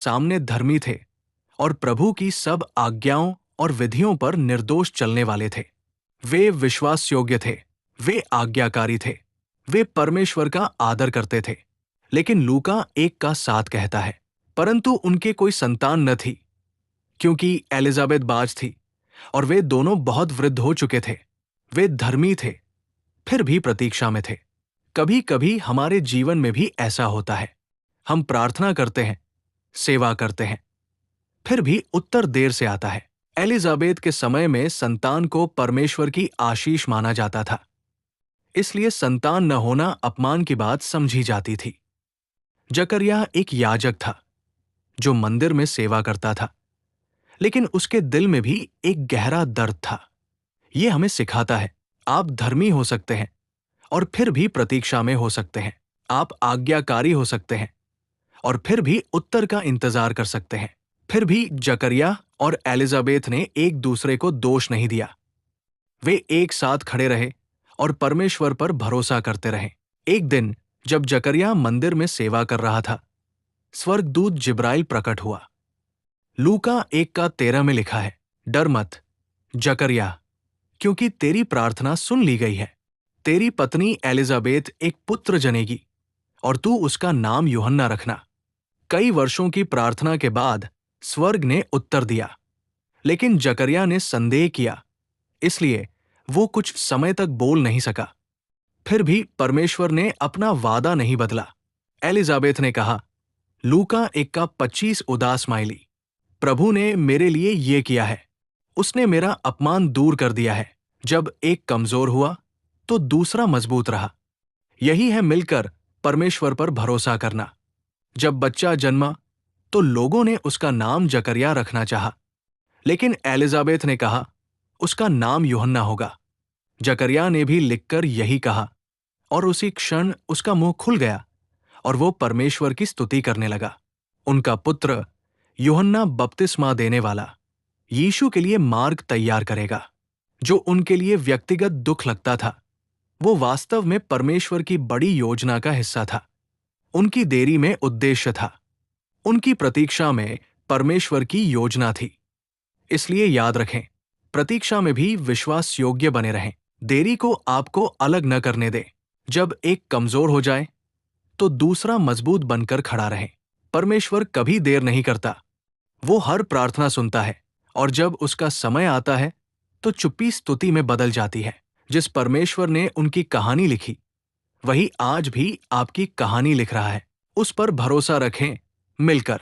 सामने धर्मी थे और प्रभु की सब आज्ञाओं और विधियों पर निर्दोष चलने वाले थे। वे विश्वास योग्य थे, वे आज्ञाकारी थे, वे परमेश्वर का आदर करते थे। लेकिन लूका 1:7 कहता है, परंतु उनके कोई संतान न थी, क्योंकि एलिजाबेथ बाज थी और वे दोनों बहुत वृद्ध हो चुके थे। वे धर्मी थे, फिर भी प्रतीक्षा में थे। कभी कभी हमारे जीवन में भी ऐसा होता है। हम प्रार्थना करते हैं, सेवा करते हैं, फिर भी उत्तर देर से आता है। एलिजाबेथ के समय में संतान को परमेश्वर की आशीष माना जाता था, इसलिए संतान न होना अपमान की बात समझी जाती थी। जकरिया एक याजक था जो मंदिर में सेवा करता था, लेकिन उसके दिल में भी एक गहरा दर्द था। यह हमें सिखाता है, आप धर्मी हो सकते हैं और फिर भी प्रतीक्षा में हो सकते हैं। आप आज्ञाकारी हो सकते हैं और फिर भी उत्तर का इंतजार कर सकते हैं। फिर भी जकरिया और एलिजाबेथ ने एक दूसरे को दोष नहीं दिया। वे एक साथ खड़े रहे और परमेश्वर पर भरोसा करते रहे। एक दिन जब जकरिया मंदिर में सेवा कर रहा था, स्वर्गदूत जिब्राइल प्रकट हुआ। लूका 1:13 में लिखा है, डर मत जकरिया, क्योंकि तेरी प्रार्थना सुन ली गई है। तेरी पत्नी एलिजाबेथ एक पुत्र जनेगी और तू उसका नाम यूहन्ना रखना। कई वर्षों की प्रार्थना के बाद स्वर्ग ने उत्तर दिया, लेकिन जकरिया ने संदेह किया, इसलिए वो कुछ समय तक बोल नहीं सका। फिर भी परमेश्वर ने अपना वादा नहीं बदला। एलिजाबेथ ने कहा, लूका 1:25 उदास स्माइली, प्रभु ने मेरे लिए ये किया है, उसने मेरा अपमान दूर कर दिया है। जब एक कमजोर हुआ तो दूसरा मजबूत रहा। यही है मिलकर परमेश्वर पर भरोसा करना। जब बच्चा जन्मा तो लोगों ने उसका नाम जकरिया रखना चाहा, लेकिन एलिजाबेथ ने कहा, उसका नाम यूहन्ना होगा। जकरिया ने भी लिखकर यही कहा और उसी क्षण उसका मुंह खुल गया और वो परमेश्वर की स्तुति करने लगा। उनका पुत्र यूहन्ना बपतिस्मा देने वाला यीशु के लिए मार्ग तैयार करेगा। जो उनके लिए व्यक्तिगत दुख लगता था, वो वास्तव में परमेश्वर की बड़ी योजना का हिस्सा था। उनकी देरी में उद्देश्य था, उनकी प्रतीक्षा में परमेश्वर की योजना थी। इसलिए याद रखें, प्रतीक्षा में भी विश्वास योग्य बने रहें। देरी को आपको अलग न करने दें। जब एक कमजोर हो जाए तो दूसरा मजबूत बनकर खड़ा रहे। परमेश्वर कभी देर नहीं करता, वो हर प्रार्थना सुनता है और जब उसका समय आता है तो चुप्पी स्तुति में बदल जाती है। जिस परमेश्वर ने उनकी कहानी लिखी, वही आज भी आपकी कहानी लिख रहा है। उस पर भरोसा रखें, मिलकर